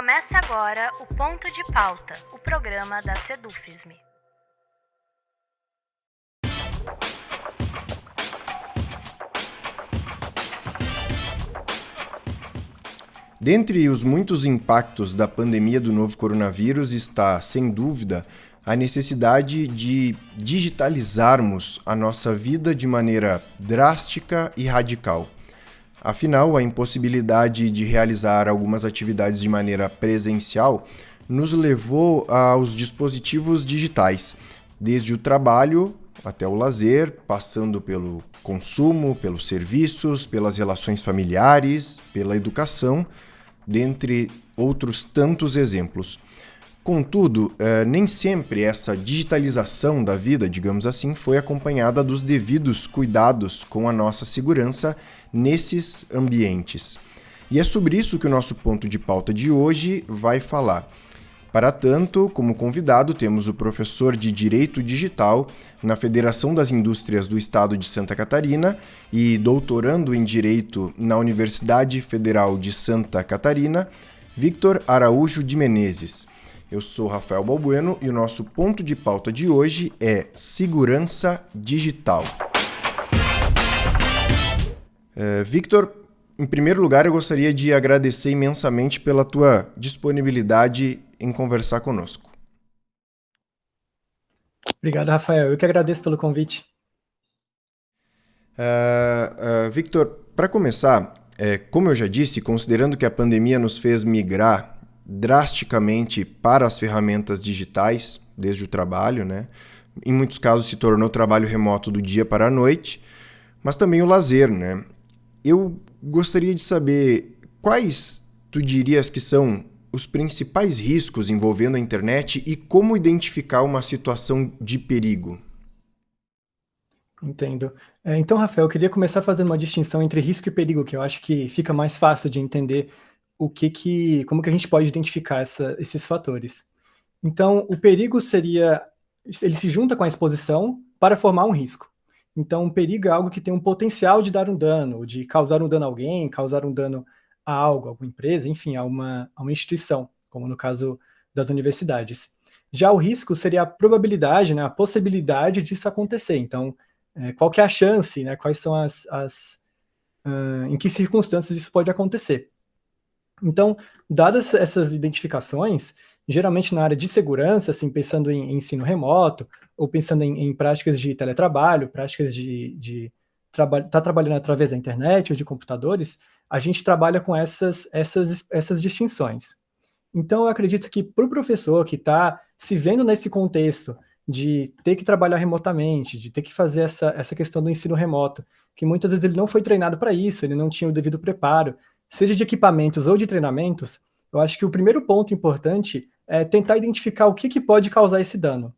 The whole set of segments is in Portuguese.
Começa agora o Ponto de Pauta, o programa da Sedufisme. Dentre os muitos impactos da pandemia do novo coronavírus está, sem dúvida, a necessidade de digitalizarmos a nossa vida de maneira drástica e radical. Afinal, a impossibilidade de realizar algumas atividades de maneira presencial nos levou aos dispositivos digitais, desde o trabalho até o lazer, passando pelo consumo, pelos serviços, pelas relações familiares, pela educação, dentre outros tantos exemplos. Contudo, nem sempre essa digitalização da vida, digamos assim, foi acompanhada dos devidos cuidados com a nossa segurança nesses ambientes. E é sobre isso que o nosso ponto de pauta de hoje vai falar. Para tanto, como convidado, temos o professor de Direito Digital na Federação das Indústrias do Estado de Santa Catarina e doutorando em Direito na Universidade Federal de Santa Catarina, Victor Araújo de Menezes. Eu sou Rafael Balbueno e o nosso ponto de pauta de hoje é segurança digital. Victor, em primeiro lugar, eu gostaria de agradecer imensamente pela tua disponibilidade em conversar conosco. Obrigado, Rafael. Eu que agradeço pelo convite. Victor, para começar, como eu já disse, considerando que a pandemia nos fez migrar drasticamente para as ferramentas digitais, desde o trabalho, né? Em muitos casos se tornou trabalho remoto do dia para a noite, mas também o lazer, né? Eu gostaria de saber quais tu dirias que são os principais riscos envolvendo a internet e como identificar uma situação de perigo. Entendo. Então, Rafael, eu queria começar fazendo uma distinção entre risco e perigo, que eu acho que fica mais fácil de entender como que a gente pode identificar esses fatores. Então, o perigo ele se junta com a exposição para formar um risco. Então, um perigo é algo que tem um potencial de dar um dano, de causar um dano a alguém, causar um dano a algo, a alguma empresa, enfim, a uma instituição, como no caso das universidades. Já o risco seria a probabilidade, né, a possibilidade disso acontecer. Então, qual que é a chance, né, quais são em que circunstâncias isso pode acontecer. Então, dadas essas identificações, geralmente na área de segurança, assim, pensando em ensino remoto, ou pensando em práticas de teletrabalho, práticas de estar trabalhando através da internet ou de computadores, a gente trabalha com essas distinções. Então, eu acredito que para o professor que está se vendo nesse contexto de ter que trabalhar remotamente, de ter que fazer essa questão do ensino remoto, que muitas vezes ele não foi treinado para isso, ele não tinha o devido preparo, seja de equipamentos ou de treinamentos, eu acho que o primeiro ponto importante é tentar identificar o que pode causar esse dano.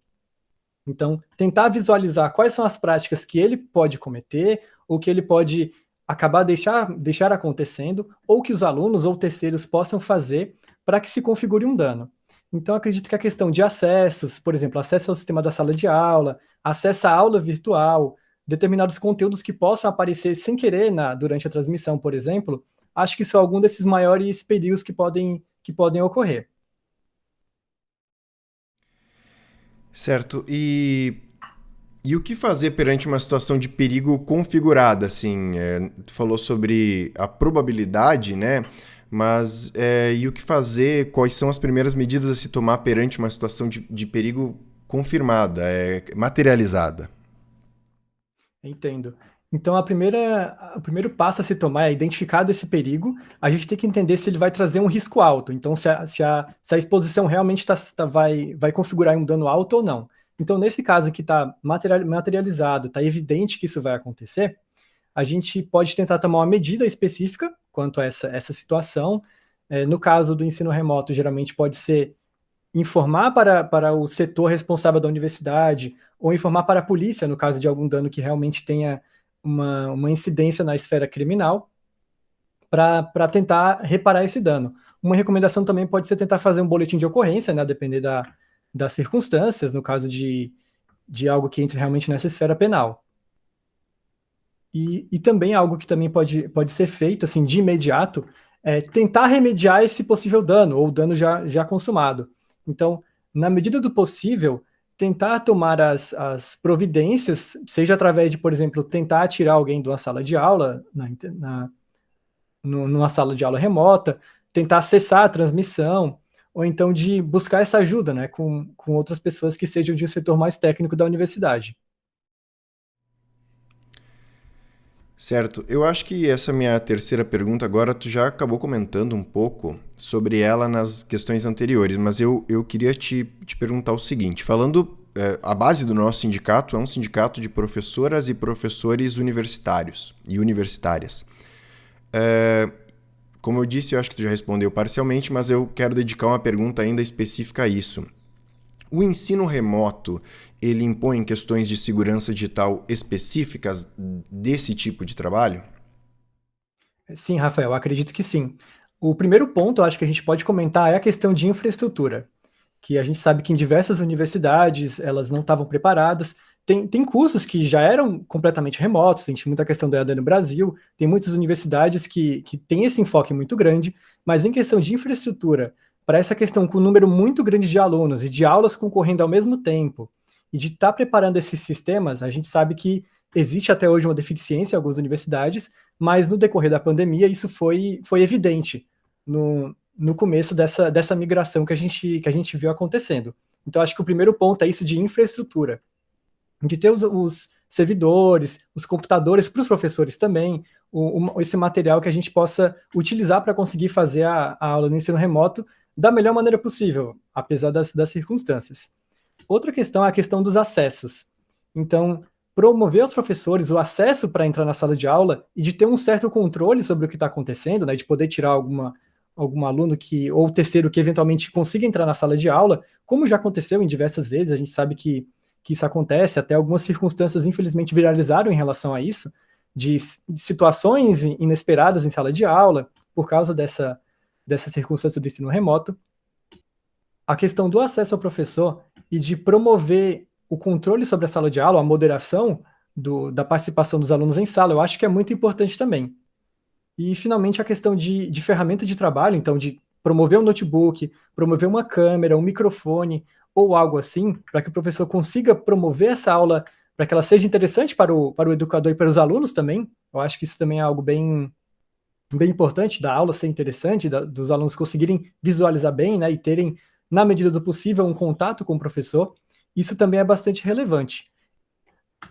Então, tentar visualizar quais são as práticas que ele pode cometer, ou que ele pode acabar deixar acontecendo, ou que os alunos ou terceiros possam fazer para que se configure um dano. Então, acredito que a questão de acessos, por exemplo, acesso ao sistema da sala de aula, acesso à aula virtual, determinados conteúdos que possam aparecer sem querer durante a transmissão, por exemplo, acho que são alguns desses maiores perigos que podem ocorrer. Certo. E o que fazer perante uma situação de perigo configurada? Assim, tu falou sobre a probabilidade, né? Mas e o que fazer? Quais são as primeiras medidas a se tomar perante uma situação de perigo confirmada, materializada? Entendo. Então, o primeiro passo a se tomar é, identificado esse perigo, a gente tem que entender se ele vai trazer um risco alto. Então, se a exposição realmente vai configurar um dano alto ou não. Então, nesse caso que está materializado, está evidente que isso vai acontecer, a gente pode tentar tomar uma medida específica quanto a essa situação. No caso do ensino remoto, geralmente pode ser informar para o setor responsável da universidade, ou informar para a polícia, no caso de algum dano que realmente tenha uma incidência na esfera criminal, para tentar reparar esse dano. Uma recomendação também pode ser tentar fazer um boletim de ocorrência, né, a depender das circunstâncias, no caso de algo que entre realmente nessa esfera penal. E também algo que também pode ser feito assim de imediato tentar remediar esse possível dano, ou dano já consumado. Então, na medida do possível, tentar tomar as providências, seja através de, por exemplo, tentar tirar alguém de uma sala de aula, numa sala de aula remota, tentar acessar a transmissão, ou então de buscar essa ajuda, né, com outras pessoas que sejam de um setor mais técnico da universidade. Certo, eu acho que essa minha terceira pergunta agora tu já acabou comentando um pouco sobre ela nas questões anteriores, mas eu queria te perguntar o seguinte, falando, a base do nosso sindicato é um sindicato de professoras e professores universitários e universitárias. Como eu disse, eu acho que tu já respondeu parcialmente, mas eu quero dedicar uma pergunta ainda específica a isso. O ensino remoto, ele impõe questões de segurança digital específicas desse tipo de trabalho? Sim, Rafael, acredito que sim. O primeiro ponto, eu acho que a gente pode comentar é a questão de infraestrutura, que a gente sabe que em diversas universidades elas não estavam preparadas. Tem cursos que já eram completamente remotos, tem muita questão da EAD no Brasil, tem muitas universidades que têm esse enfoque muito grande, mas em questão de infraestrutura, para essa questão com um número muito grande de alunos e de aulas concorrendo ao mesmo tempo, e de estar preparando esses sistemas, a gente sabe que existe até hoje uma deficiência em algumas universidades, mas no decorrer da pandemia isso foi evidente no começo dessa migração que a gente viu acontecendo. Então, acho que o primeiro ponto é isso de infraestrutura, de ter os servidores, os computadores para os professores também, esse material que a gente possa utilizar para conseguir fazer a aula no ensino remoto da melhor maneira possível, apesar das circunstâncias. Outra questão é a questão dos acessos. Então, promover aos professores o acesso para entrar na sala de aula e de ter um certo controle sobre o que está acontecendo, né, de poder tirar algum aluno ou terceiro que eventualmente consiga entrar na sala de aula, como já aconteceu em diversas vezes, a gente sabe que isso acontece, até algumas circunstâncias infelizmente viralizaram em relação a isso, de situações inesperadas em sala de aula, por causa dessa circunstância do ensino remoto. A questão do acesso ao professor e de promover o controle sobre a sala de aula, a moderação da participação dos alunos em sala, eu acho que é muito importante também. E, finalmente, a questão de ferramenta de trabalho, então, de promover um notebook, promover uma câmera, um microfone, ou algo assim, para que o professor consiga promover essa aula, para que ela seja interessante para o educador e para os alunos também. Eu acho que isso também é algo bem importante, da aula ser interessante, dos alunos conseguirem visualizar bem, né, e terem, na medida do possível, um contato com o professor. Isso também é bastante relevante.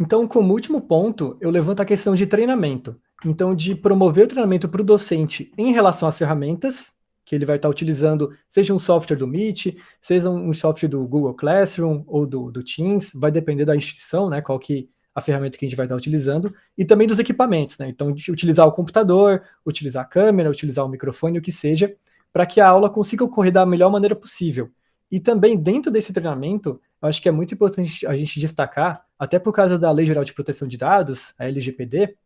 Então, como último ponto, eu levanto a questão de treinamento. Então, de promover o treinamento para o docente em relação às ferramentas que ele vai estar utilizando, seja um software do Meet, seja um software do Google Classroom ou do Teams, vai depender da instituição, né, qual que a ferramenta que a gente vai estar utilizando, e também dos equipamentos, né, então de utilizar o computador, utilizar a câmera, utilizar o microfone, o que seja, para que a aula consiga ocorrer da melhor maneira possível. E também, dentro desse treinamento, eu acho que é muito importante a gente destacar, até por causa da Lei Geral de Proteção de Dados, a LGPD,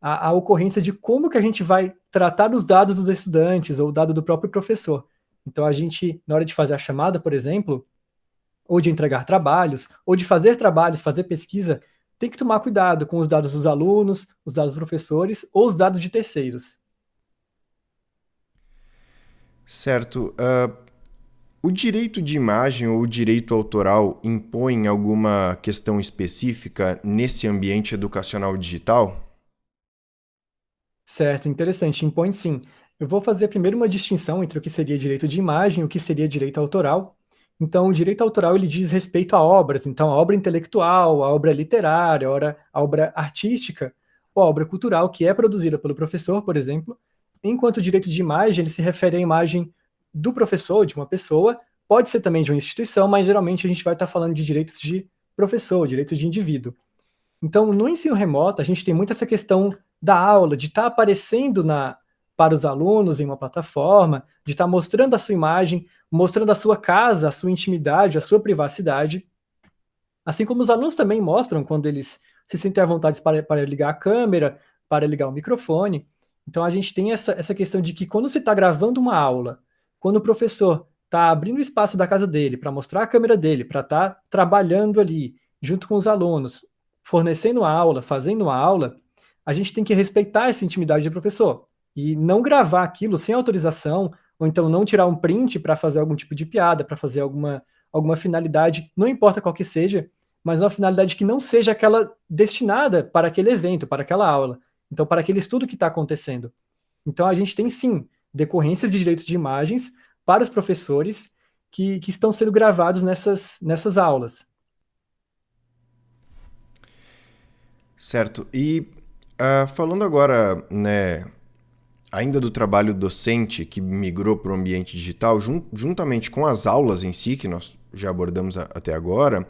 a ocorrência de como que a gente vai tratar os dados dos estudantes ou o dado do próprio professor. Então, a gente, na hora de fazer a chamada, por exemplo, ou de entregar trabalhos, ou de fazer trabalhos, fazer pesquisa, tem que tomar cuidado com os dados dos alunos, os dados dos professores ou os dados de terceiros. Certo. O direito de imagem ou o direito autoral impõe alguma questão específica nesse ambiente educacional digital? Certo, interessante, impõe sim. Eu vou fazer primeiro uma distinção entre o que seria direito de imagem e o que seria direito autoral. Então, o direito autoral ele diz respeito a obras, então a obra intelectual, a obra literária, a obra artística, ou a obra cultural que é produzida pelo professor, por exemplo, enquanto o direito de imagem ele se refere à imagem do professor, de uma pessoa, pode ser também de uma instituição, mas geralmente a gente vai estar falando de direitos de professor, direitos de indivíduo. Então, no ensino remoto, a gente tem muito essa questão da aula, de estar aparecendo para os alunos em uma plataforma, de estar mostrando a sua imagem, mostrando a sua casa, a sua intimidade, a sua privacidade. Assim como os alunos também mostram quando eles se sentem à vontade para ligar a câmera, para ligar o microfone. Então, a gente tem essa questão de que quando você está gravando uma aula, quando o professor está abrindo o espaço da casa dele para mostrar a câmera dele, para estar trabalhando ali, junto com os alunos, fornecendo a aula, fazendo a aula, a gente tem que respeitar essa intimidade do professor. e não gravar aquilo sem autorização, ou então não tirar um print para fazer algum tipo de piada, para fazer alguma finalidade, não importa qual que seja, mas uma finalidade que não seja aquela destinada para aquele evento, para aquela aula, então para aquele estudo que está acontecendo. Então a gente tem sim decorrências de direito de imagens para os professores que estão sendo gravados nessas aulas. Certo. E falando agora, né, ainda do trabalho docente que migrou para o ambiente digital, juntamente com as aulas em si, que nós já abordamos até agora,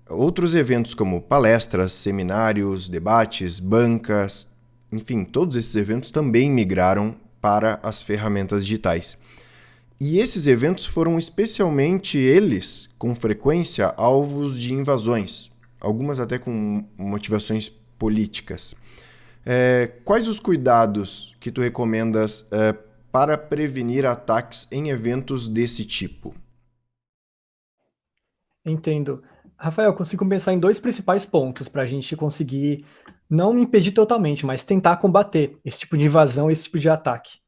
outros eventos como palestras, seminários, debates, bancas, enfim, todos esses eventos também migraram para as ferramentas digitais. E esses eventos foram especialmente eles, com frequência, alvos de invasões, algumas até com motivações políticas. Quais os cuidados que tu recomendas para prevenir ataques em eventos desse tipo? Entendo. Rafael, eu consigo pensar em dois principais pontos para a gente conseguir não impedir totalmente, mas tentar combater esse tipo de invasão, esse tipo de ataque.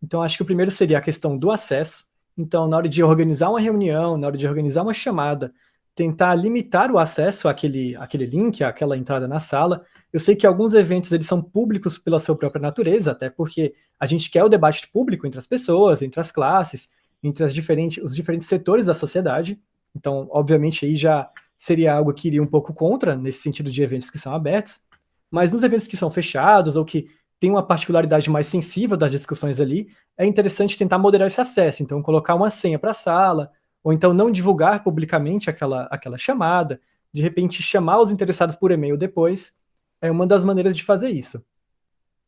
Então, acho que o primeiro seria a questão do acesso. Então, na hora de organizar uma reunião, na hora de organizar uma chamada, tentar limitar o acesso àquele link, àquela entrada na sala. Eu sei que alguns eventos eles são públicos pela sua própria natureza, até porque a gente quer o debate público entre as pessoas, entre as classes, entre os diferentes setores da sociedade. Então, obviamente, aí já seria algo que iria um pouco contra, nesse sentido de eventos que são abertos. Mas nos eventos que são fechados ou que tem uma particularidade mais sensível das discussões ali, é interessante tentar moderar esse acesso. Então, colocar uma senha para a sala, ou então não divulgar publicamente aquela chamada, de repente chamar os interessados por e-mail depois, é uma das maneiras de fazer isso.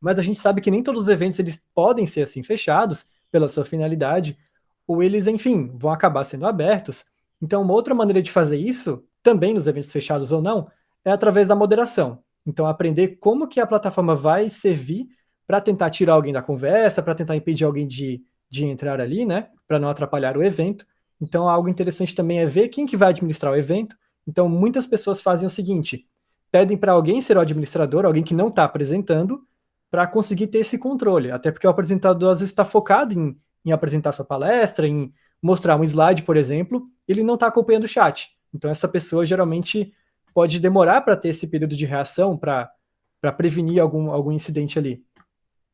Mas a gente sabe que nem todos os eventos eles podem ser assim fechados pela sua finalidade, ou eles, enfim, vão acabar sendo abertos. Então, uma outra maneira de fazer isso, também nos eventos fechados ou não, é através da moderação. Então, aprender como que a plataforma vai servir para tentar tirar alguém da conversa, para tentar impedir alguém de entrar ali, né, para não atrapalhar o evento. Então, algo interessante também é ver quem que vai administrar o evento. Então, muitas pessoas fazem o seguinte, pedem para alguém ser o administrador, alguém que não está apresentando, para conseguir ter esse controle. Até porque o apresentador, às vezes, está focado em apresentar sua palestra, em mostrar um slide, por exemplo, ele não está acompanhando o chat. Então, essa pessoa geralmente pode demorar para ter esse período de reação, para prevenir algum incidente ali.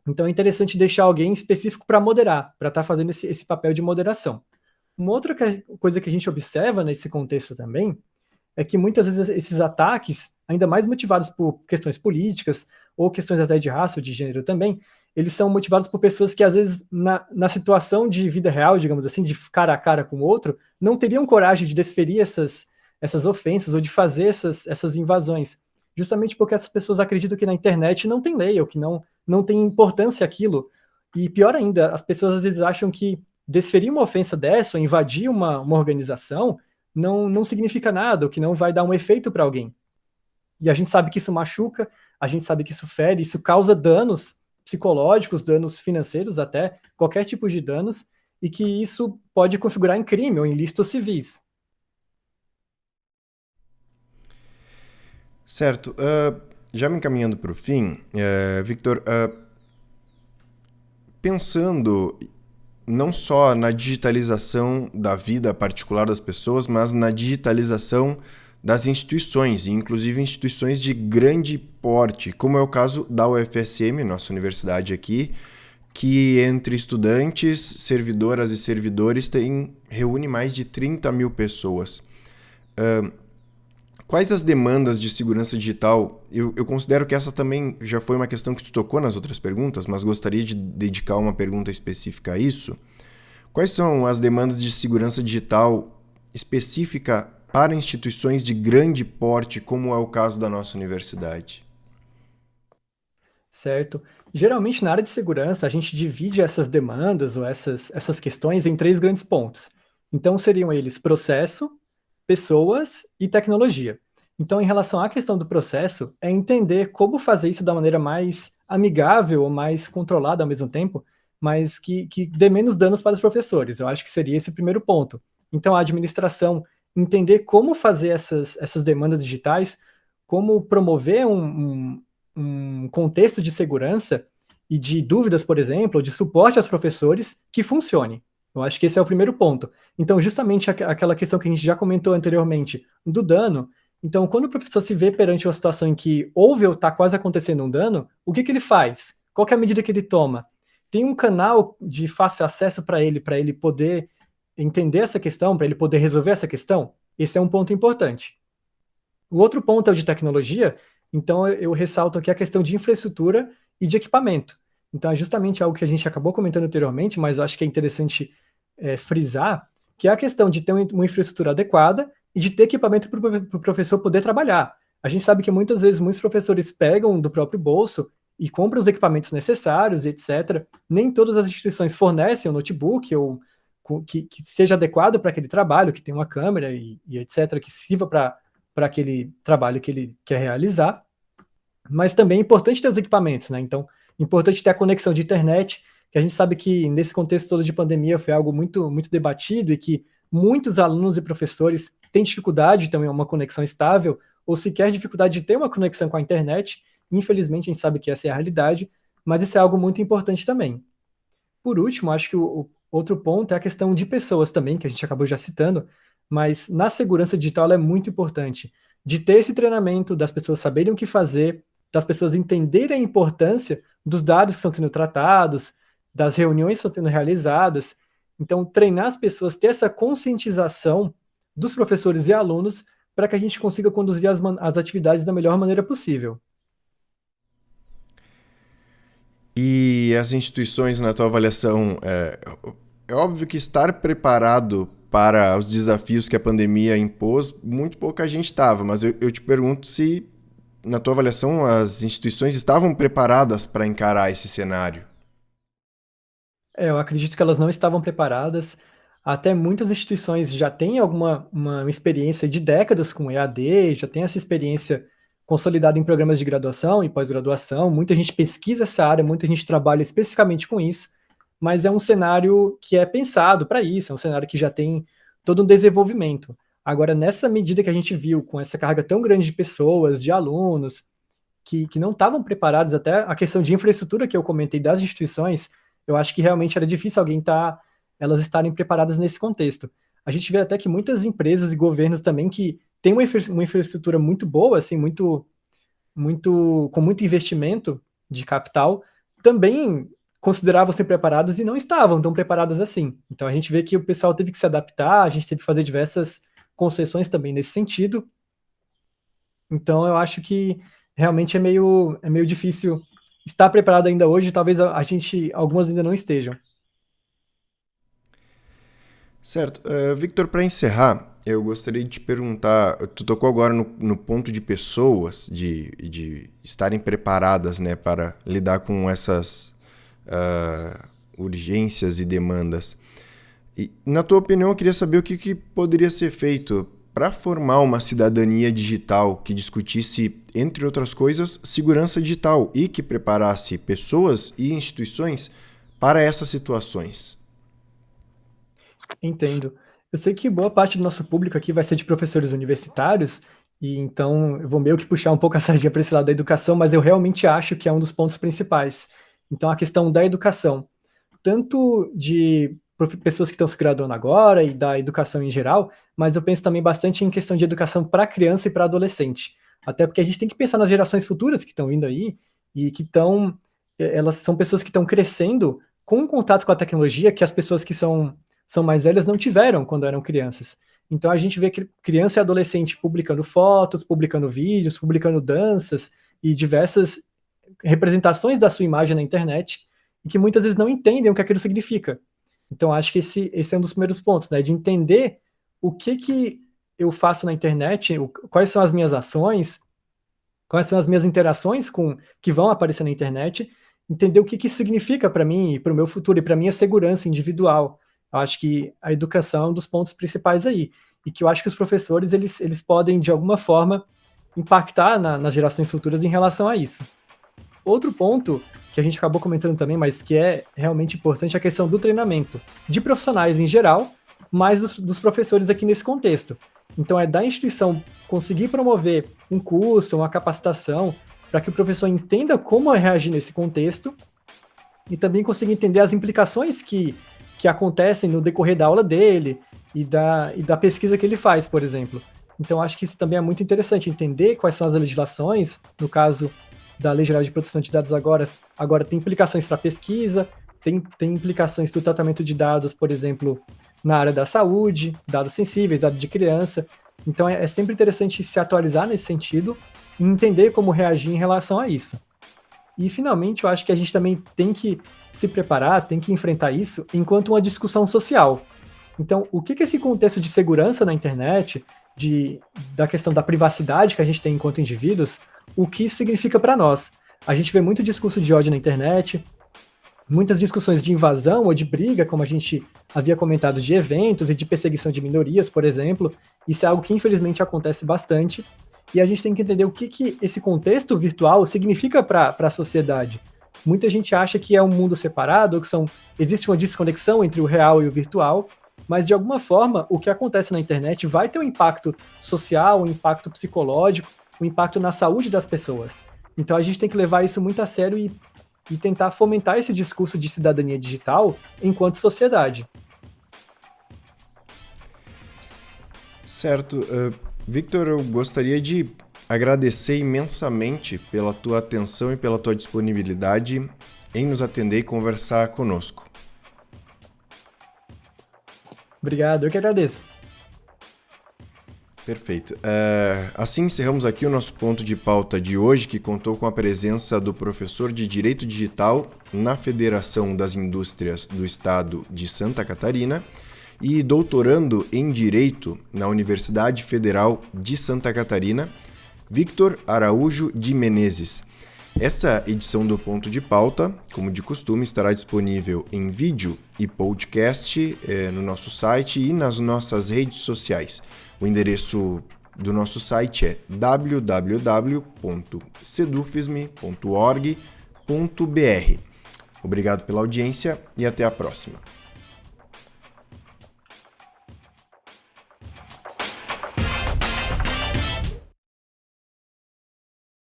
Então, é interessante deixar alguém específico para moderar, para estar fazendo esse papel de moderação. Uma outra coisa que a gente observa nesse contexto também é que muitas vezes esses ataques, ainda mais motivados por questões políticas ou questões até de raça ou de gênero também, eles são motivados por pessoas que às vezes na situação de vida real, digamos assim, de cara a cara com o outro, não teriam coragem de desferir essas ofensas ou de fazer essas invasões, justamente porque essas pessoas acreditam que na internet não tem lei ou que não tem importância aquilo. E pior ainda, as pessoas às vezes acham que desferir uma ofensa dessa, ou invadir uma organização, não significa nada, ou que não vai dar um efeito para alguém. E a gente sabe que isso machuca, a gente sabe que isso fere, isso causa danos psicológicos, danos financeiros até, qualquer tipo de danos, e que isso pode configurar em crime ou em ilícitos civis. Certo. Já me encaminhando para o fim, Victor, pensando não só na digitalização da vida particular das pessoas, mas na digitalização das instituições, inclusive instituições de grande porte, como é o caso da UFSM, nossa universidade aqui, que entre estudantes, servidoras e servidores reúne mais de 30 mil pessoas. Quais as demandas de segurança digital? Eu considero que essa também já foi uma questão que tu tocou nas outras perguntas, mas gostaria de dedicar uma pergunta específica a isso. Quais são as demandas de segurança digital específica para instituições de grande porte, como é o caso da nossa universidade? Certo. Geralmente, na área de segurança, a gente divide essas demandas ou essas questões em três grandes pontos. Então, seriam eles processo, pessoas e tecnologia. Então, em relação à questão do processo, é entender como fazer isso da maneira mais amigável ou mais controlada ao mesmo tempo, mas que dê menos danos para os professores. Eu acho que seria esse o primeiro ponto. Então, a administração entender como fazer essas demandas digitais, como promover um contexto de segurança e de dúvidas, por exemplo, ou de suporte aos professores, que funcione. Eu acho que esse é o primeiro ponto. Então, justamente aquela questão que a gente já comentou anteriormente, do dano. Então, quando o professor se vê perante uma situação em que houve ou está quase acontecendo um dano, o que ele faz? Qual que é a medida que ele toma? Tem um canal de fácil acesso para ele poder entender essa questão, para ele poder resolver essa questão? Esse é um ponto importante. O outro ponto é o de tecnologia, então eu ressalto aqui a questão de infraestrutura e de equipamento. Então é justamente algo que a gente acabou comentando anteriormente, mas eu acho que é interessante frisar, que é a questão de ter uma infraestrutura adequada e de ter equipamento para o professor poder trabalhar. A gente sabe que muitas vezes muitos professores pegam do próprio bolso e compram os equipamentos necessários, etc. Nem todas as instituições fornecem um notebook ou que seja adequado para aquele trabalho, que tenha uma câmera e etc., que sirva para aquele trabalho que ele quer realizar. Mas também é importante ter os equipamentos, né? Então, importante ter a conexão de internet, que a gente sabe que nesse contexto todo de pandemia foi algo muito, muito debatido e que muitos alunos e professores têm dificuldade também uma conexão estável ou sequer dificuldade de ter uma conexão com a internet. Infelizmente, a gente sabe que essa é a realidade, mas isso é algo muito importante também. Por último, acho que o outro ponto é a questão de pessoas também, que a gente acabou já citando, mas na segurança digital ela é muito importante, de ter esse treinamento, das pessoas saberem o que fazer, das pessoas entenderem a importância dos dados que estão sendo tratados, das reuniões que estão sendo realizadas. Então, treinar as pessoas, ter essa conscientização dos professores e alunos para que a gente consiga conduzir as atividades da melhor maneira possível. E as instituições, na tua avaliação, é óbvio que estar preparado para os desafios que a pandemia impôs, muito pouca gente estava, mas eu te pergunto se, na tua avaliação, as instituições estavam preparadas para encarar esse cenário. Eu acredito que elas não estavam preparadas. Até muitas instituições já têm uma experiência de décadas com EAD, já tem essa experiência consolidada em programas de graduação e pós-graduação. Muita gente pesquisa essa área, muita gente trabalha especificamente com isso, mas é um cenário que é pensado para isso, é um cenário que já tem todo um desenvolvimento. Agora, nessa medida que a gente viu, com essa carga tão grande de pessoas, de alunos, que não estavam preparados, até a questão de infraestrutura que eu comentei das instituições, eu acho que realmente era difícil elas estarem preparadas nesse contexto. A gente vê até que muitas empresas e governos também que têm uma infraestrutura muito boa, assim, com muito investimento de capital, também consideravam ser preparadas e não estavam tão preparadas assim. Então a gente vê que o pessoal teve que se adaptar, a gente teve que fazer diversas concessões também nesse sentido. Então eu acho que realmente é meio difícil estar preparado ainda hoje, talvez algumas ainda não estejam. Certo. Victor, para encerrar, eu gostaria de te perguntar, tu tocou agora no ponto de pessoas, de estarem preparadas, né, para lidar com essas urgências e demandas. E, na tua opinião, eu queria saber o que poderia ser feito para formar uma cidadania digital que discutisse, entre outras coisas, segurança digital e que preparasse pessoas e instituições para essas situações. Entendo. Eu sei que boa parte do nosso público aqui vai ser de professores universitários, e então eu vou meio que puxar um pouco a sardinha para esse lado da educação, mas eu realmente acho que é um dos pontos principais. Então, a questão da educação, tanto de pessoas que estão se graduando agora e da educação em geral, mas eu penso também bastante em questão de educação para criança e para adolescente. Até porque a gente tem que pensar nas gerações futuras que estão vindo aí e elas são pessoas que estão crescendo com um contato com a tecnologia que as pessoas que são mais velhas não tiveram quando eram crianças. Então a gente vê criança e adolescente publicando fotos, publicando vídeos, publicando danças e diversas representações da sua imagem na internet e que muitas vezes não entendem o que aquilo significa. Então acho que esse é um dos primeiros pontos, né, de entender o que eu faço na internet, quais são as minhas ações, quais são as minhas interações que vão aparecer na internet, entender o que isso significa para mim e para o meu futuro e para a minha segurança individual. Eu acho que a educação é um dos pontos principais aí, e que eu acho que os professores, eles podem, de alguma forma, impactar nas gerações futuras em relação a isso. Outro ponto, que a gente acabou comentando também, mas que é realmente importante, é a questão do treinamento, de profissionais em geral, mas dos professores aqui nesse contexto. Então é da instituição conseguir promover um curso, uma capacitação, para que o professor entenda como reagir nesse contexto, e também conseguir entender as implicações que acontecem no decorrer da aula dele e da pesquisa que ele faz, por exemplo. Então, acho que isso também é muito interessante, entender quais são as legislações, no caso da Lei Geral de Proteção de Dados agora tem implicações para pesquisa, tem implicações para o tratamento de dados, por exemplo, na área da saúde, dados sensíveis, dados de criança. Então, é sempre interessante se atualizar nesse sentido e entender como reagir em relação a isso. E, finalmente, eu acho que a gente também tem que se preparar, tem que enfrentar isso enquanto uma discussão social. Então, o que esse contexto de segurança na internet, da questão da privacidade que a gente tem enquanto indivíduos, o que isso significa para nós? A gente vê muito discurso de ódio na internet, muitas discussões de invasão ou de briga, como a gente havia comentado, de eventos e de perseguição de minorias, por exemplo. Isso é algo que, infelizmente, acontece bastante. E a gente tem que entender o que esse contexto virtual significa para a sociedade. Muita gente acha que é um mundo separado, ou que existe uma desconexão entre o real e o virtual, mas de alguma forma o que acontece na internet vai ter um impacto social, um impacto psicológico, um impacto na saúde das pessoas. Então a gente tem que levar isso muito a sério e tentar fomentar esse discurso de cidadania digital enquanto sociedade. Certo. Victor, eu gostaria de agradecer imensamente pela tua atenção e pela tua disponibilidade em nos atender e conversar conosco. Obrigado, eu que agradeço. Perfeito. Assim encerramos aqui o nosso ponto de pauta de hoje, que contou com a presença do professor de Direito Digital na Federação das Indústrias do Estado de Santa Catarina e doutorando em Direito na Universidade Federal de Santa Catarina, Victor Araújo de Menezes. Essa edição do Ponto de Pauta, como de costume, estará disponível em vídeo e podcast no nosso site e nas nossas redes sociais. O endereço do nosso site é www.sedufisme.org.br. Obrigado pela audiência e até a próxima.